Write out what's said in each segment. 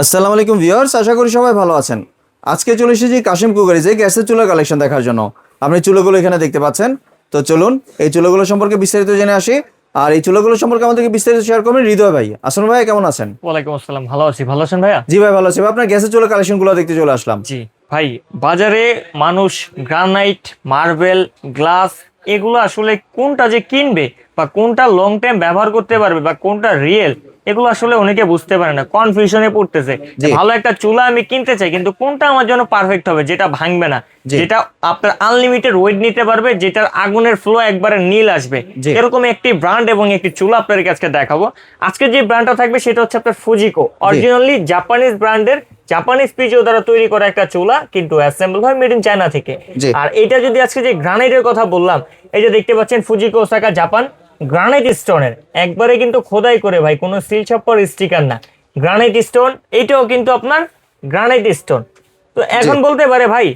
আসসালামু আলাইকুম ভিউয়ার্স, আশা করি সবাই ভালো আছেন। আজকে চলে এসেছি কাশিম কুকারিজে গ্যাসের চুলা কালেকশন দেখার জন্য। আপনি চুলাগুলো এখানে দেখতে পাচ্ছেন। তো চলুন এই চুলাগুলো সম্পর্কে বিস্তারিত জেনে আসি। আর এই চুলাগুলো সম্পর্কে আমাদেরকে বিস্তারিত শেয়ার করবেন হৃদয় ভাই। আসসালাম ভাই, কেমন আছেন? ওয়ালাইকুম আসসালাম, ভালো আছি। ভালো আছেন ভাইয়া? জি ভাই, ভালো আছি। আপনার গ্যাসের চুলা কালেকশনগুলো দেখতে চলে আসলাম। জি ভাই, বাজারে মানুষ গ্রানাইট, মার্বেল, গ্লাস এগুলো আসলে কোনটা যে কিনবে বা কোনটা লং টাইম ব্যবহার করতে পারবে বা কোনটা রিয়েল, এগুলো আসলে অনেকে বুঝতে পারে না, কনফিউশনে পড়তেছে। জি। ভালো একটা চুলা আমি কিনতে চাই, কিন্তু কোনটা আমার জন্য পারফেক্ট হবে, যেটা ভাঙবে না, জি। যেটা আপনার আনলিমিটেড ওয়েট নিতে পারবে, যেটার আগুনের ফ্লো একবারে নীল আসবে, জি। এরকম একটি ব্র্যান্ড এবং একটি চুলা আপনাদেরকে আজকে দেখাবো। আজকে যে ব্র্যান্ডটা থাকবে সেটা হচ্ছে আপনার ফুজিকো, অরিজিনালি জাপানিজ ব্র্যান্ডের, জাপানিজ পিজো দ্বারা তৈরি করা একটা চুলা, কিন্তু অ্যাসেম্বল হয় মেড ইন চায়না থেকে। জি। আর এটা যদি আজকে যে গ্রানাইটের কথা বললাম, এই যে দেখতে পাচ্ছেন ফুজিকো ওসাকা জাপান, গ্রানাইট স্টোনের একবারে কিন্তু খোদাই করে ভাই, কোনো সিল ছাপ্পার স্টিকার না, গ্রানাইট স্টোন। এইটাও কিন্তু আপনার গ্রানাইট স্টোন। তো এখন বলতে পারে ভাই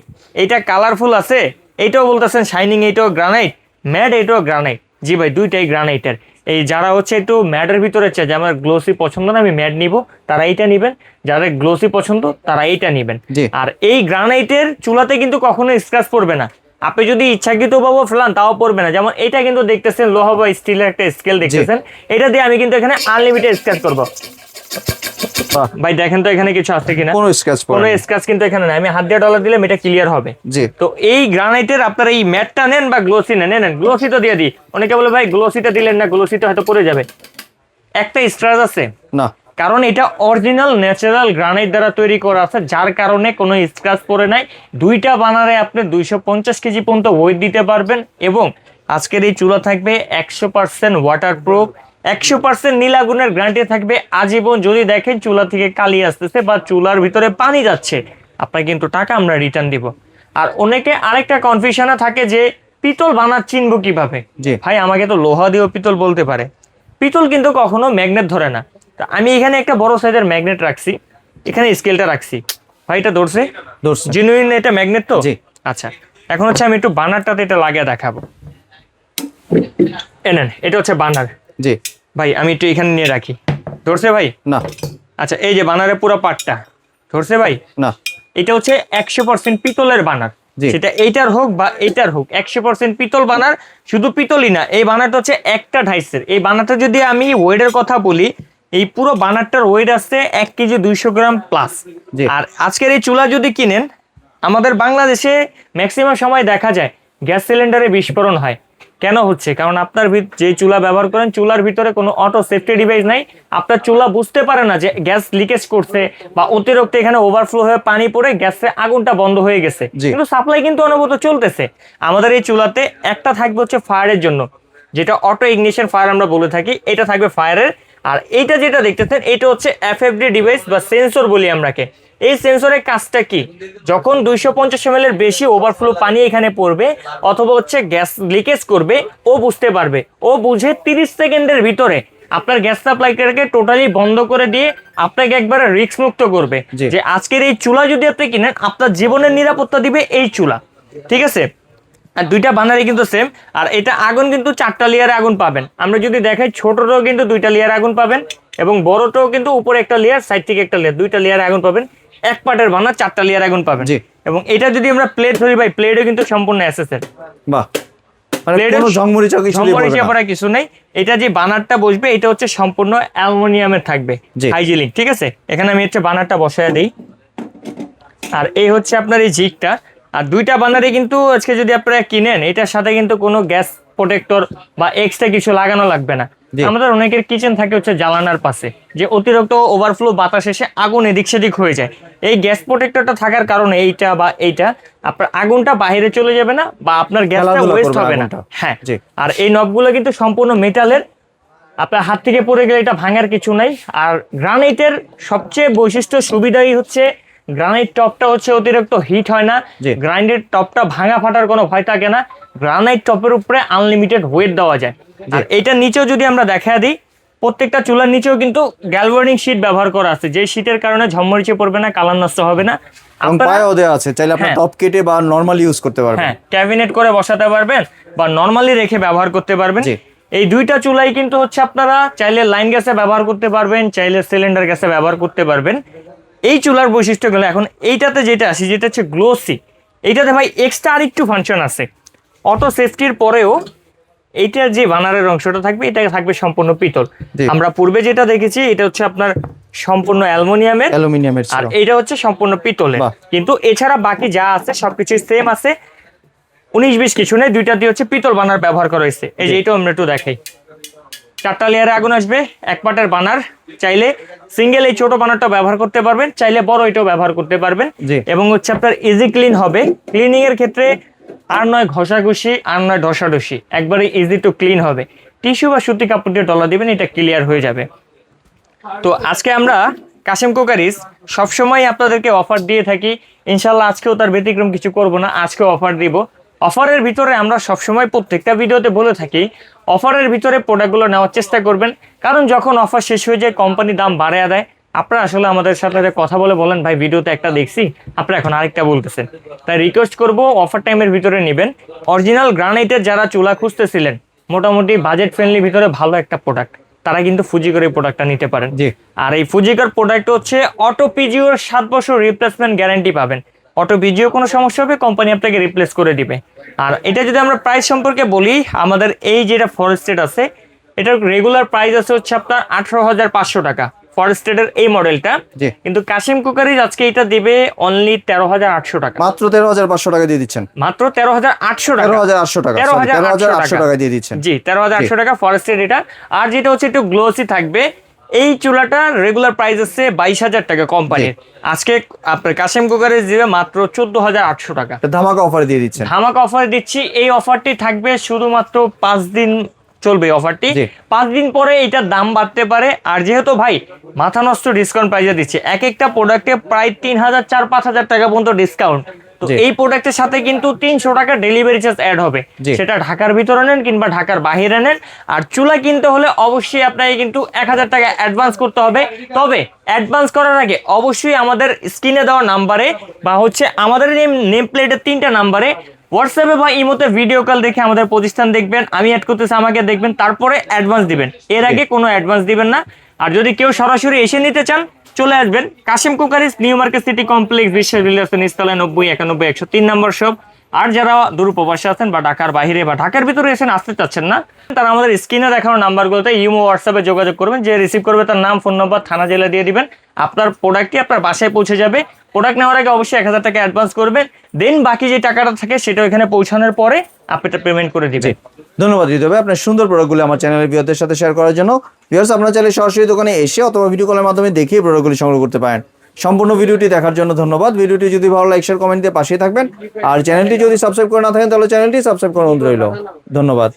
এটা কালারফুল আছে, এইটাও বলতেছেন শাইনিং, এইটাও গ্রানাইট, ম্যাট এইটাও গ্রানাইট। জি ভাই, দুইটাই গ্রানাইটের। এই যারা হচ্ছে একটু ম্যাটের ভিতরে চায় যে আমার গ্লোসি পছন্দ না, আমি ম্যাট নিব, তারা এইটা নিবেন। যাদের গ্লোসি পছন্দ তারা এইটা নিবেন। জি। আর এই গ্রানাইটের চুলাতে কিন্তু কখনো স্ক্র্যাচ পড়বে না। আপনি যদি ইচ্ছাকৃত ভাবে ফেলান তাও পড়বে না। যেমন এটা কিন্তু দেখতেছেন লোহা বা স্টিলের একটা স্কেল দেখতেছেন, এটা দিয়ে আমি কিন্তু এখানে আনলিমিটেড স্ক্র্যাচ করবো। বাহ। ভাই দেখেন তো এখানে কিছু আছে কিনা, কোনো স্ক্র্যাচ কোনো পড়েনি। স্ক্র্যাচ কিন্তু এখানে নাই। আমি হাত দিয়ে ডলার দিলাম, এটা ক্লিয়ার হবে। জি। তো এই গ্রানাইটের আপনারা এই ম্যাটটা নেন বা গ্লোসি নেন, নেন গ্লোসি তো দিয়ে দিই। অনেকে বলে ভাই গ্লোসিটা দিলেন না, গ্লোসিটা হয়তো পড়ে যাবে। একটা স্ক্র্যাচ আছে না। কারণ এটা অরিজিনাল ন্যাচারাল গ্রানাইট দ্বারা তৈরি করা আছে, যার কারণে কোনো স্ক্র্যাচ পড়ে নাই। দুইটা বানারে আপনি 250 কেজি পর্যন্ত ওয়েট দিতে পারবেন। এবং আজকের এই চুলা থাকবে 100% ওয়াটারপ্রুফ, 100% নীল আগুনের গ্যারান্টি থাকবে আজীবন। যদি দেখেন চুলা থেকে কালি আসতেছে বা চুলার ভিতরে পানি যাচ্ছে, আপনার কিন্তু টাকা আমরা রিটার্ন দিব। আর অনেকে আরেকটা কনফিউশনে থাকে যে পিতল বানার চিনবো কিভাবে। জি। ভাই আমাকে তো লোহা দিয়েও পিতল বলতে পারে, পিতল কিন্তু কখনো ম্যাগনেট ধরে না। তো আমি এখানে একটা বড় সাইজের ম্যাগনেট রাখছি, এখানে স্কেলটা রাখছি। ভাই এটা ধরছে, ধরছে। জেনুইন এটা ম্যাগনেট তো। জি। আচ্ছা, এখন হচ্ছে আমি একটু বানারটাতে এটা লাগিয়ে দেখাবো। এনেন, এটা হচ্ছে বানার। জি। ভাই আমি একটু এখানে নিয়ে রাখি, ধরছে ভাই? না। আচ্ছা, এই যে বানারের পুরো পার্টটা ধরছে ভাই। না। এটা হচ্ছে 100% পিতলের বানার, জি। সেটা এইটার হোক বা এইটার হোক, 100% পিতল বানার। শুধু পিতলই না, এই বানারটা হচ্ছে একটা ঢাইসের। এই বানারটা যদি আমি ওয়েটের কথা বলি, এই পুরো বানারটার ওয়েট আছে 1 কেজি 200 গ্রাম প্লাস। জি। আর আজকের এই চুলা যদি কিনেন, আমাদের বাংলাদেশে ম্যাক্সিমাম সময় দেখা যায় গ্যাস সিলিন্ডারে বিস্ফোরণ হয়। কেন হচ্ছে? কারণ আপনার যে চুলা ব্যবহার করেন, চুলার ভিতরে কোনো অটো সেফটি ডিভাইস নাই। আপনার চুলা বুঝতে পারে না যে গ্যাস লিকেজ করছে বা অতিরিক্ত এখানে ওভারফ্লো হয়ে পানি পড়ে গ্যাসের আগুনটা বন্ধ হয়ে গেছে, জি। কিন্তু সাপ্লাই কিন্তু অনবরত চলতেছে। আমাদের এই চুলাতে একটা থাকবে হচ্ছে ফায়ারের জন্য, যেটা অটো ইগনিশন ফায়ার আমরা বলে থাকি, এটা থাকবে ফায়ারের। আর এইটা যেটা দেখতেছেন, এটা হচ্ছে এফএফডি ডিভাইস বা সেন্সর বলি আমরাকে। এই সেন্সরের কাজটা কি? যখন 250 ml এর বেশি ওভারফ্লো পানি এখানে পড়বে অথবা হচ্ছে গ্যাস লিকেজ করবে, ও বুঝতে পারবে, ও বুঝে 30 সেকেন্ডের ভিতরে আপনার গ্যাস সাপ্লাইটাকে টোটালি বন্ধ করে দিয়ে আপনাকে একবারে রিস্ক মুক্ত করবে। জি। যে আজকের এই চুলা যদি আপনি কিনেন, আপনার জীবনের নিরাপত্তা দিবে এই চুলা। ঠিক আছে? আর দুইটা বানারই কিন্তু সেম। আর এটা আগুন কিন্তু 4টা লেয়ারে আগুন পাবেন। আমরা যদি দেখাই, ছোটটাও কিন্তু 2টা লেয়ার আগুন পাবেন এবং বড়টাও কিন্তু উপরে একটা লেয়ার, সাইড থেকে একটা লেয়ার, 2টা লেয়ার আগুন পাবেন। এক পার্টের বানার 4টা লেয়ার আগুন পাবেন। জি। এবং এটা যদি আমরা প্লেট ধরি ভাই, প্লেটও কিন্তু সম্পূর্ণ এসএসএর। বাহ। মানে প্লেটের কোনো জংমরিচা কিছু দিয়ে পড়বে না। পড়া কিছু নাই। এটা যে বানারটা বসবে, এটা হচ্ছে সম্পূর্ণ অ্যালুমিনিয়ামের থাকবে, জি। হাইজিনিক। ঠিক আছে, এখানে আমি হচ্ছে বানারটা বসায় দেই। আর এই হচ্ছে আপনার এই জিগটা। আর দুইটা বানারে কিন্তু আজকে যদি আপনারা কিনেন, এটার সাথে কিন্তু কোনো গ্যাস প্রোটেক্টর বা এক্সট্রা কিছু লাগানো লাগবে না। জি। আমাদের অনেকের কিচেন থাকে হচ্ছে জ্বালানার পাশে, যে অতিরিক্ত ওভারফ্লো বাতাস এসে আগুন এদিক সেদিক হয়ে যায়। এই গ্যাস প্রোটেক্টরটা থাকার কারণে এইটা বা এইটা আপনার আগুনটা বাইরে চলে যাবে না বা আপনার গ্যাসটা খেলাধুলা ওয়েস্ট করবে হবে না। আগুনটা। হ্যাঁ। জি। আর এই নবগুলো কিন্তু সম্পূর্ণ মেটালের, আপনার হাত থেকে পড়ে গেলে এটা ভাঙার কিছু নাই। আর গ্রানাইটের সবচেয়ে বৈশিষ্ট্য সুবিধাই হচ্ছে গ্রানাইট টপটা হচ্ছে অতিরিক্ত হিট হয় না। জি। গ্রানাইট টপটা ভাঙা ফাটার কোনো ভয় থাকে না। গ্রানাইট টপের উপরে আনলিমিটেড ওয়েট দেওয়া যায়। আর এইটার নিচেও যদি আমরা দেখা দিই, প্রত্যেকটা চুলার নিচেও কিন্তু গ্যালভানিক শীট ব্যবহার করা আছে, যে শীটের কারণে ঝমমরিচে পড়বে না, কালার নষ্ট হবে না। এবং পায়াও দেওয়া আছে, চাইলে আপনি হ্যাঁ। টপ কেটে বা নরমালি ইউজ করতে পারবেন। হ্যাঁ, ক্যাবিনেট করে বসাতে পারবেন বা নরমালি রেখে ব্যবহার করতে পারবেন। জি। এই দুইটা চুলাই কিন্তু হচ্ছে আপনারা চাইলে লাইন গ্যাসে ব্যবহার করতে পারবেন, চাইলে সিলিন্ডার গ্যাসে ব্যবহার করতে পারবেন। এই চুলার বৈশিষ্ট্যগুলো এখন এইটাতে যেটা আসি, যেটা হচ্ছে গ্লোসি, এইটাতে ভাই এক্সট্রা আরেকটু ফাংশন আছে। অটো সেফটির পরেও এইটার যে বানারের অংশটা থাকবে, এটা থাকবে সম্পূর্ণ পিতল। আমরা পূর্বে যেটা দেখেছি এটা হচ্ছে আপনার সম্পূর্ণ অ্যালুমিনিয়ামের, আর এইটা হচ্ছে সম্পূর্ণ পিতলের। কিন্তু এছাড়া বাকি যা আছে সবকিছু সেম আছে, 19-20 কিছু নেই, দুইটা দিয়ে হচ্ছে পিতল বানার ব্যবহার করা হয়েছে। এই যে এইটাও আমরা একটু দেখাই, 4টা লেয়ারে আগুন আসবে, 1 পাটের বানার। চাইলে সিঙ্গেল এই ছোট বানারটা ব্যবহার করতে পারবেন, চাইলে বড় এটাও ব্যবহার করতে পারবেন। এবং হচ্ছে আপনার ইজি ক্লিন হবে। ক্লিনিং এর ক্ষেত্রে আর নয় ঘষাঘষি, আর নয় ঢসাঢসি, একবারে ইজি টু ক্লিন হবে। টিস্যু বা সুতি কাপড় দিয়ে ডলা দিবেন, এটা ক্লিয়ার হয়ে যাবে। তো আজকে আমরা কাশেম কুকারিজ সবসময় আপনাদেরকে অফার দিয়ে থাকি, ইনশাল্লাহ আজকেও তার ব্যতিক্রম কিছু করব না, আজকেও অফার দিব। অফারের ভিতরে আমরা সবসময় প্রত্যেকটা ভিডিওতে বলে থাকি অফারের ভিতরে প্রোডাক্টগুলো নেওয়ার চেষ্টা করবেন, কারণ যখন অফার শেষ হয়ে যায় কোম্পানি দাম বাড়ায় দেয়, আপনারা আসলে আমাদের সাথে কথা বলে বলেন ভাই ভিডিওতে একটা দেখছি, আপনারা এখন আরেকটা বলতেছেন। তাই রিকোয়েস্ট করব অফার টাইমের ভিতরে নেবেন। অরিজিনাল গ্রানাইটের যারা চুলা খুঁজতেছিলেন, মোটামুটি বাজেট ফ্রেন্ডলি ভিতরে ভালো একটা প্রোডাক্ট, তারা কিন্তু ফুজিকোর এই প্রোডাক্টটা নিতে পারেন। আর এই ফুজিকোর প্রোডাক্ট হচ্ছে অটো পিজিওর 7 বছর রিপ্লেসমেন্ট গ্যারান্টি পাবেন। অটো পিজিও কোনো সমস্যা হবে কোম্পানি আপনাকে রিপ্লেস করে দিবে। আর এটা যদি আমরা প্রাইস সম্পর্কে বলি, আমাদের এই যেটা ফরেস্টেড আছে, এটার রেগুলার প্রাইস আছে হচ্ছে আপনার 18,500 টাকা ফরেস্টেডের এই মডেলটা। কিন্তু কাশেম কুকারিজ আজকে এটা দিবে অনলি 13,800 টাকা, মাত্র 13,500 টাকা দিয়ে দিচ্ছেন, মাত্র 13,800 টাকা, 13,800 টাকা, 13,800 টাকা দিয়ে দিচ্ছেন। জি 13,800 টাকা ফরেস্টেড এটা। আর যেটা হচ্ছে একটু গ্লোসি থাকবে, এই চুলাটা রেগুলার প্রাইস আছে 22,000 টাকা কোম্পানির, আজকে আপনার কাশেম কুকারিজ দিবে মাত্র 14,800 টাকা। ধামাকা অফার দিয়ে দিচ্ছেন। ধামাকা অফার দিচ্ছি। এই অফারটি থাকবে শুধুমাত্র 5 দিন চলবে অফারটি। 5 দিন পরে এটার দাম বাড়তে পারে। আর যেহেতু ভাই মাথা নষ্ট ডিসকাউন্ট প্রাইসে দিচ্ছে, এক একটা প্রোডাক্টে প্রায় 3,000-4,000-5,000 টাকা পর্যন্ত ডিসকাউন্ট। তো এই প্রোডাক্টের সাথে কিন্তু 300 টাকা ডেলিভারি চার্জ অ্যাড হবে, সেটা ঢাকার ভিতরে নেন কিংবা ঢাকার বাইরে নেন। আর চুলা কিনতে হলে অবশ্যই আপনাকে কিন্তু 1,000 টাকা অ্যাডভান্স করতে হবে। তবে অ্যাডভান্স করার আগে অবশ্যই আমাদের স্ক্রিনে দেওয়া নাম্বারে বা হচ্ছে আমাদের নেম প্লেটের 3টা নাম্বারে হোয়াটসঅ্যাপে বা ইমোতে ভিডিও কল দেখে আমাদের প্রতিষ্ঠান দেখবেন, আমি অ্যাড করতেছি আমাকে দেখবেন, তারপরে অ্যাডভান্স দিবেন, এর আগে কোনো অ্যাডভান্স দিবেন না। আর যদি কেউ সরাসরি এসে নিতে চান, চলে আসবেন Kashem cookeries, new market city complex, বিশ্ব রিলায়েন্স নিচতলায় 90 91 103 নম্বর শপ। আর যারা দূর প্রবাসে আছেন বা ঢাকার বাইরে বা ঢাকার ভিতরে এসে আসতে চাচ্ছেন না, তারা আমাদের স্ক্রিনে দেখানো নাম্বারগুলোতে ইমো হোয়াটসঅ্যাপে যোগাযোগ করবেন। যে রিসিভ করবে তার নাম, ফোন নাম্বার, থানা, জেলা দিয়ে দিবেন, আপনার প্রোডাক্টটি আপনার বাসায় পৌঁছে যাবে। প্রোডাক্ট নেওয়ার আগে অবশ্যই 1,000 টাকা অ্যাডভান্স করবেন, দেন বাকি যে টাকাটা থাকে সেটা এখানে পৌঁছানোর পরে আপনি এটা পেমেন্ট করে দিবেন। ধন্যবাদ হৃদয় ভাই আপনার সুন্দর প্রোডাক্টগুলো আমার চ্যানেলের ভিউয়ারদের সাথে শেয়ার করার জন্য। ভিউয়ার্স, আপনারা চাইলে সরাসরি দোকানে এসে অথবা ভিডিও কলের মাধ্যমে দেখে প্রোডাক্টগুলি সংগ্রহ করতে পারেন। সম্পূর্ণ ভিডিওটি দেখার জন্য ধন্যবাদ। ভিডিওটি যদি ভালো লাইক, শেয়ার, কমেন্ট দিয়ে পাশে থাকবেন। আর চ্যানেলটি যদি সাবস্ক্রাইব করে না থাকেন তাহলে চ্যানেলটি সাবস্ক্রাইব করার অনুরোধ রইল। ধন্যবাদ।